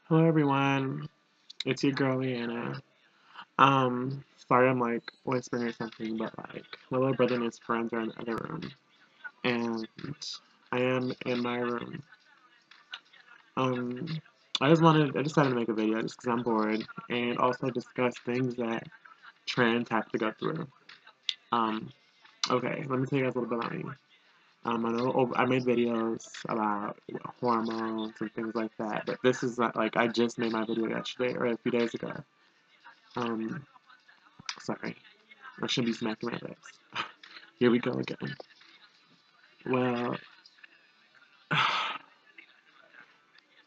Hello everyone, it's your girl Leanna. Sorry I'm like whispering or something, but like my little brother and his friends are in the other room, and I am in my room. Um, I decided to make a video just because I'm bored, and also discuss things that trans have to go through. Um, okay, let me tell you guys a little bit about me. I know I made videos about hormones and things like that, but this is not like I just made my video yesterday or a few days ago. Um, Sorry. I should be smacking my lips. Here we go again. Well,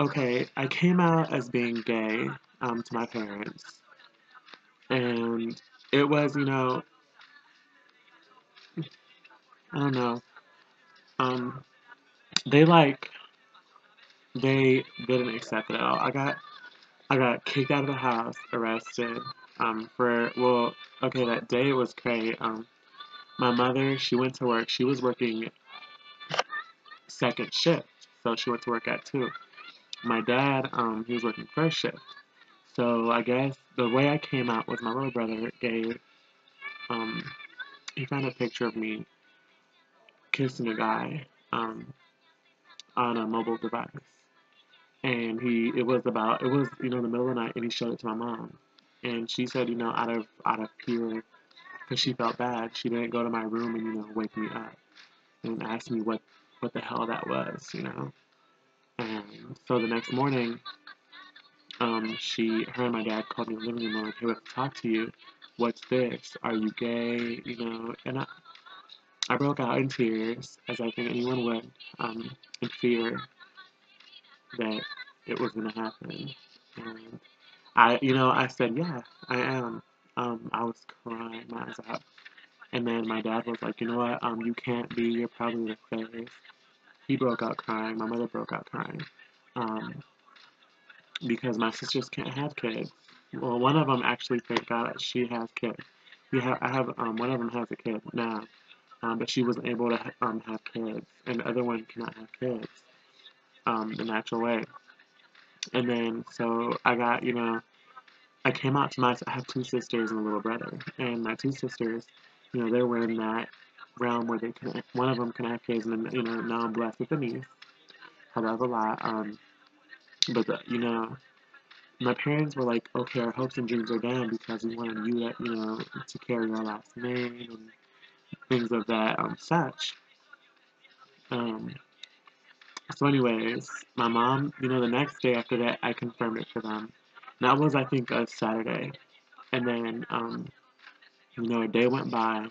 okay, I came out as being gay to my parents, and it was, I don't know, um, they like they didn't accept it at all. I got kicked out of the house, arrested, for well, okay, that day it was great. My mother, she went to work. She was working second shift, so she went to work at 2. My dad, he was working first shift. So I guess the way I came out was my little brother gave um he found a picture of me kissing a guy on a mobile device. And it was the middle of the night, and he showed it to my mom. And she said, out of pure, because she felt bad, she didn't go to my room and wake me up and ask me what the hell that was. And so the next morning, her and my dad called me in the living room and were like, hey, we have to talk to you. What's this? Are you gay? And I broke out in tears, as I think anyone would, in fear that it was going to happen. And I said, yeah, I am. I was crying my eyes out. And then my dad was like, you know what? You can't be. You're probably the first. He broke out crying. My mother broke out crying. Um, because my sisters can't have kids. Well, one of them actually, thank God, she has kids. I have, one of them has a kid now, but she wasn't able to have kids, and the other one cannot have kids, the natural way. And then, so I came out to I have 2 sisters and a little brother, and my 2 sisters, they were in that realm where one of them can have kids, and then, now I'm blessed with a niece. I love a lot, but my parents were like, okay, our hopes and dreams are down because we wanted you to carry our last name and things of that such. Um, so, anyways, my mom, the next day after that, I confirmed it for them. That was, I think, a Saturday. And then, a day went by.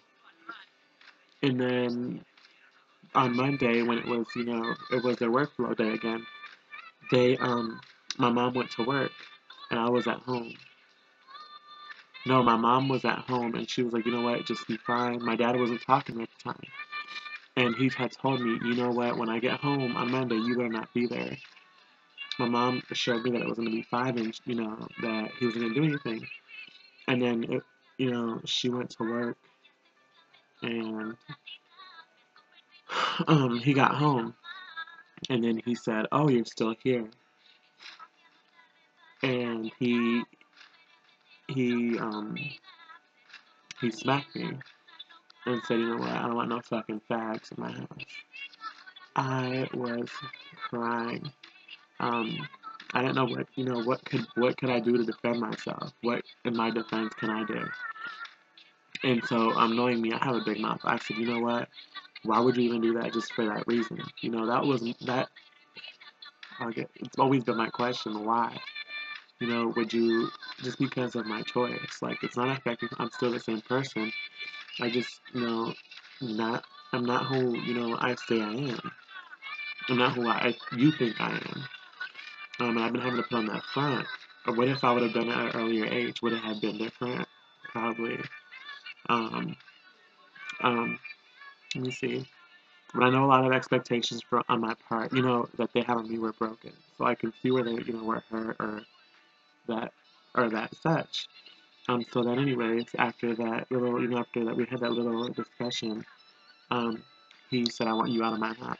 And then on Monday, when it was their workflow day again, my mom went to work and I was at home. No, my mom was at home and she was like, you know what, just be fine. My dad wasn't talking at the time. And he had told me, you know what, when I get home on Monday, you better not be there. My mom assured me that it was going to be fine and, that he wasn't going to do anything. And then, she went to work and he got home. And then he said, oh, you're still here. And he, um, he smacked me and said, you know what, I don't want no fucking fags in my house. I was crying. Um, I didn't know what could I do to defend myself? What in my defense can I do? And so, knowing me, I have a big mouth. I said, you know what? Why would you even do that just for that reason? That was that. It's always been my question. Why? Would you just because of my choice? Like, it's not affecting. I'm still the same person. I just, not. I'm not who I say I am. I'm not who you think I am. And I've been having to put on that front. Or what if I would have done it at an earlier age? Would it have been different? Probably. Um, um, Let me see. But I know a lot of expectations on my part, that they had on me were broken. So I can see where they, were hurt that, or that such. So then anyways, after that we had that little discussion, um, he said, I want you out of my house.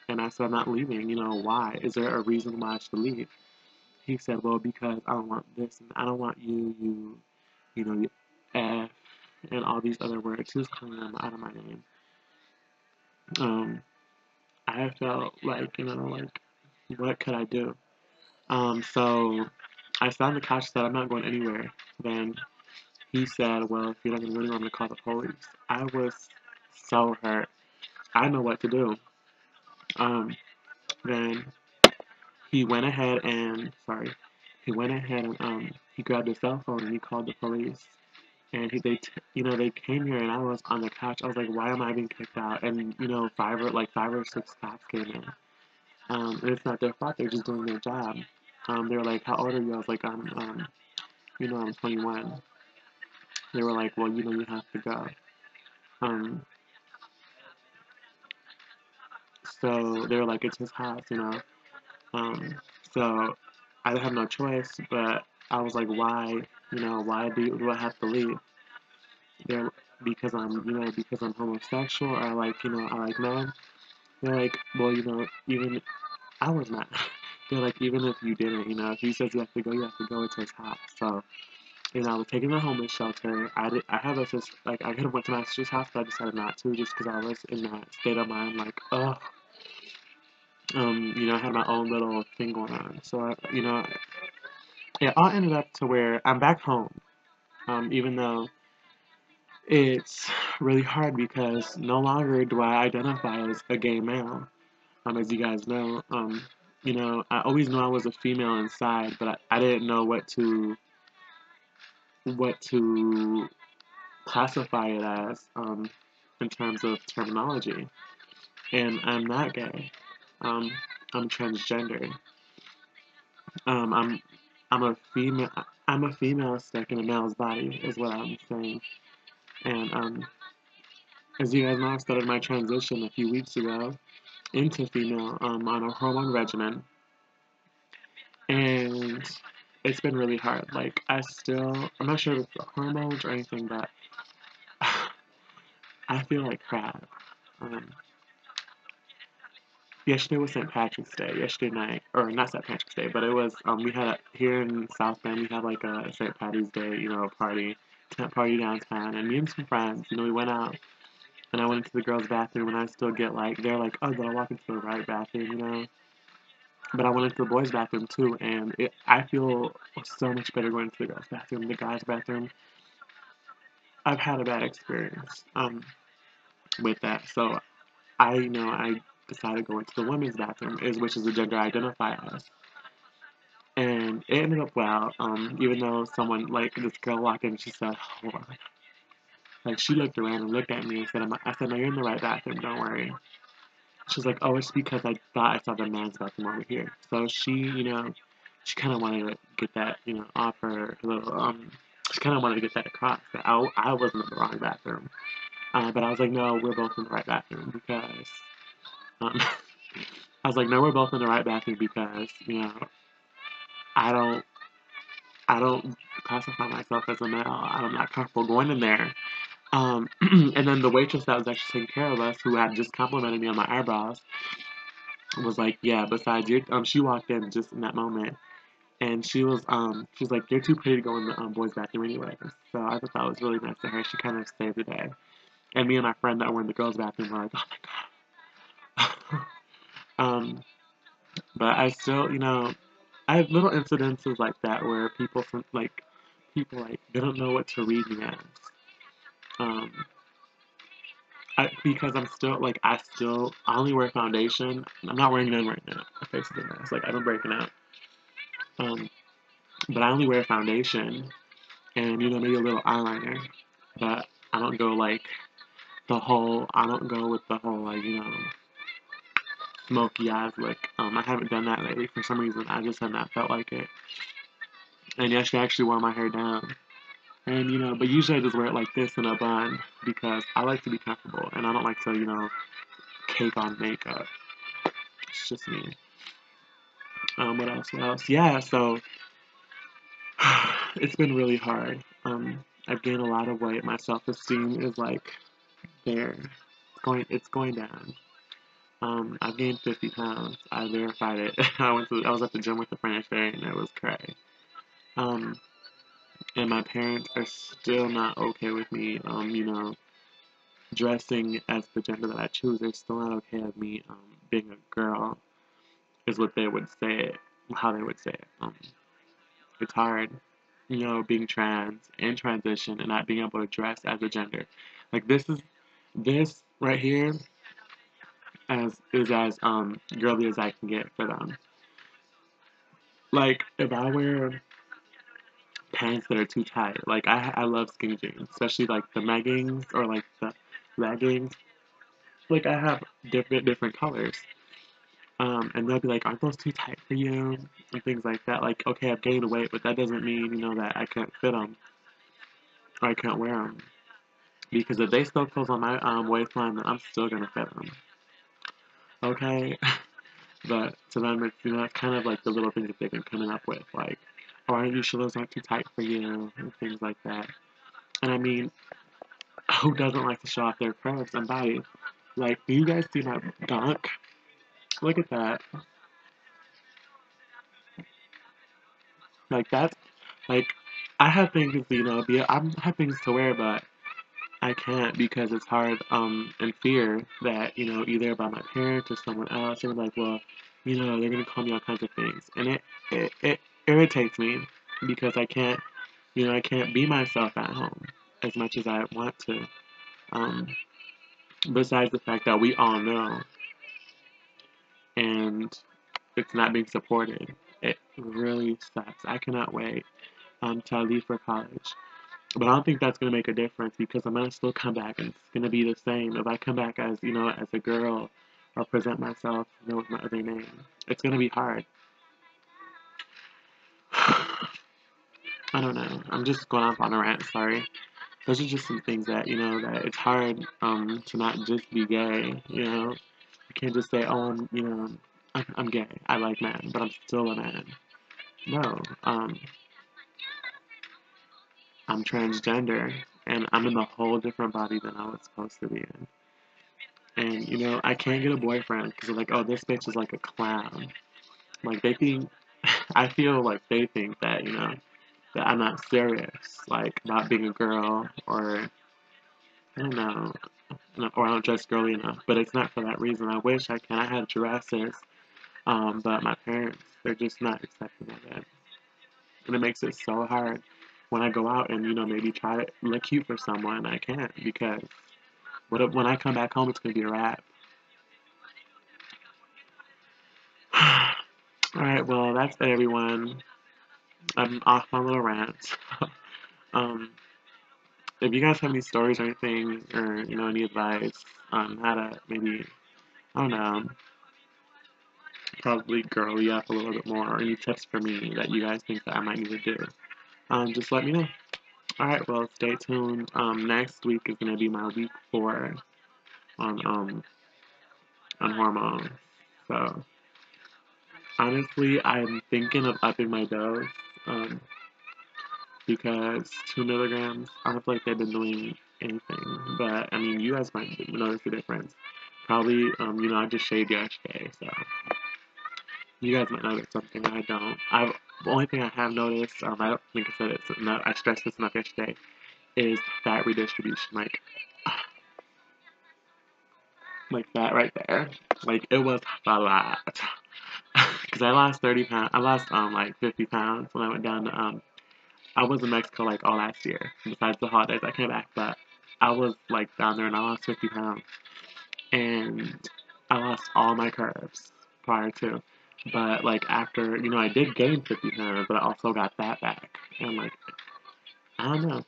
And I said, I'm not leaving. Why? Is there a reason why I should leave? he said, well, because I don't want this and I don't want you know, you F and all these other words. He was calling them out of my name. Um, I felt like, like, what could I do? So I sat on the couch and said, I'm not going anywhere. Then he said, well, if you're not going to really want me to call the police. I was so hurt. I didn't know what to do. Then he went ahead and, sorry, he went ahead and, he grabbed his cell phone and he called the police. And they came here and I was on the couch. I was like, why am I being kicked out? And, five or six cops came in. And it's not their fault. They're just doing their job. They were like, how old are you? I was like, I'm 21. They were like, well, you have to go. Um, so they were like, it's his house. Um, so I have no choice, but I was like, why, why do I have to leave? They're because I'm homosexual or I like men. They're like, well, even I was not. They're like, even if you didn't, if he says you have to go, you have to go. It's his house. So, I was taking the homeless shelter. I have a sister, like, I could have went to my sister's house, but I decided not to just because I was in that state of mind, like, ugh. I had my own little thing going on. So, it all ended up to where I'm back home. Even though it's really hard because no longer do I identify as a gay male. As you guys know, I always knew I was a female inside, but I didn't know what to classify it as in terms of terminology. And I'm not gay. Um, I'm transgender. Um, I'm I'm a female. I'm a female stuck in a male's body, is what I'm saying. And as you guys know, I started my transition a few weeks ago into female on a hormone regimen, and it's been really hard. Like I'm not sure if it's the hormones or anything, but I feel like crap. Um, Yesterday was St. Patrick's Day. Yesterday night, or not St. Patrick's Day, but it was. We had here in South Bend. We had like a St. Patty's Day, party, tent party downtown, and me and some friends, we went out, and I went into the girls' bathroom, and I still get like, they're like, oh, did I walk into the right bathroom. But I went into the boys' bathroom too, and I feel so much better going into the girls' bathroom. The guys' bathroom, I've had a bad experience with that, so I decided to go into the women's bathroom, which is the gender I identify as. And it ended up well, even though someone, like, this girl walked in and she said, oh, like, she looked around and looked at me and said, I said, no, you're in the right bathroom, don't worry. She's like, oh, it's because I thought I saw the man's bathroom over here. So she kind of wanted to get that, off her little, she kind of wanted to get that across, that I wasn't in the wrong bathroom. But I was like, no, we're both in the right bathroom because, um, I was like, no, we're both in the right bathroom because, I don't, I don't classify myself as a male. I'm not comfortable going in there. And then the waitress that was actually taking care of us, who had just complimented me on my eyebrows, was like, "Yeah, besides you," she walked in just in that moment, and she's like, "You're too pretty to go in the boys' bathroom anyway." So I thought that was really nice to her. She kind of saved the day. And me and my friend that were in the girls' bathroom were like, "Oh my god." But I still, I have little incidences like that where people they don't know what to read me as. Um, because I'm still I only wear foundation. I'm not wearing none right now. My face is a mess. Like I've been breaking out. Um, but I only wear foundation and maybe a little eyeliner. But I don't go like the whole. I don't go with the whole smoky eyes look. I haven't done that lately for some reason. I just have not felt like it. And yesterday I actually wore my hair down. And but usually I just wear it like this in a bun because I like to be comfortable and I don't like to cake on makeup. It's just me. What else? What else? Yeah, so it's been really hard. I've gained a lot of weight. My self-esteem is like there. It's going down. I've gained 50 pounds. I verified it. I was at the gym with a friend yesterday, and it was cray. Um, and my parents are still not okay with me, dressing as the gender that I choose. They're still not okay with me, being a girl, is what they would say it, how they would say it. It's hard, being trans and transition and not being able to dress as a gender. Like this right here as girly as I can get for them. Like if I wear pants that are too tight, like I love skinny jeans, especially like the leggings or like the leggings. Like I have different colors. And they'll be like, "Aren't those too tight for you?" and things like that. Like, okay, I've gained weight, but that doesn't mean that I can't fit them or I can't wear them. Because if they still close on my waistline, then I'm still gonna fit them. Okay, but to them, it's it's kind of like the little things that they've been coming up with, like, "Oh, aren't you sure those aren't too tight for you?" and things like that. And I mean, who doesn't like to show off their curves and body? Like, do you guys see my gunk? Look at that. Like that's like I have things, I have things to wear, but I can't because it's hard, and fear that, either by my parents or someone else, they're like, well, they're gonna call me all kinds of things. And it irritates me because I can't be myself at home as much as I want to. Um, Besides the fact that we all know and it's not being supported. It really sucks. I cannot wait till I leave for college. But I don't think that's gonna make a difference because I'm gonna still come back and it's gonna be the same. If I come back as as a girl or present myself with my other name, it's gonna be hard. I don't know. I'm just going off on a rant. Sorry. Those are just some things that that it's hard to not just be gay. You can't just say, oh, I'm gay. I like men, but I'm still a man. No. I'm transgender and I'm in a whole different body than I was supposed to be in. And I can't get a boyfriend because they're like, oh, this bitch is like a clown. Like they think, I feel like they think that that I'm not serious, like not being a girl or I don't know, or I don't dress girly enough. But it's not for that reason. I wish I can. I had dresses, but my parents they're just not accepting of it, and it makes it so hard when I go out and maybe try to look cute for someone. I can't because what if when I come back home it's gonna be a wrap. All right, well that's it, everyone. I'm off my little rant. um, if you guys have any stories or anything, or any advice on how to maybe I don't know, probably girly up a little bit more, or any tips for me that you guys think that I might need to do, just let me know. All right, well stay tuned. Next week is gonna be my week 4 on hormones. So honestly, I'm thinking of upping my dose. Um, because 2 milligrams, I don't feel like they've been doing anything. But I mean, you guys might notice the difference. Probably, I just shaved yesterday, so you guys might notice something I don't. The only thing I have noticed, I don't think I said it enough. I stressed this enough yesterday, is fat redistribution. Like that right there. Like it was a lot. Because I lost 30 pounds. I lost like 50 pounds when I went down to I was in Mexico like all last year. Besides the holidays, I came back, but I was like down there and I lost 50 pounds. And I lost all my curves prior to. But like after, I did gain 50 pounds, but I also got that back. And like, I don't know.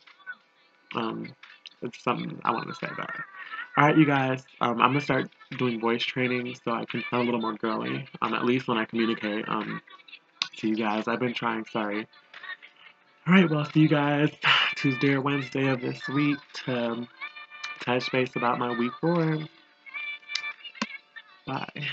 Um, it's something I want to say about it. All right, you guys. I'm gonna start doing voice training so I can sound a little more girly. At least when I communicate. To you guys, I've been trying. Sorry. All right, well, see you guys Tuesday or Wednesday of this week to touch base about my week 4. Bye.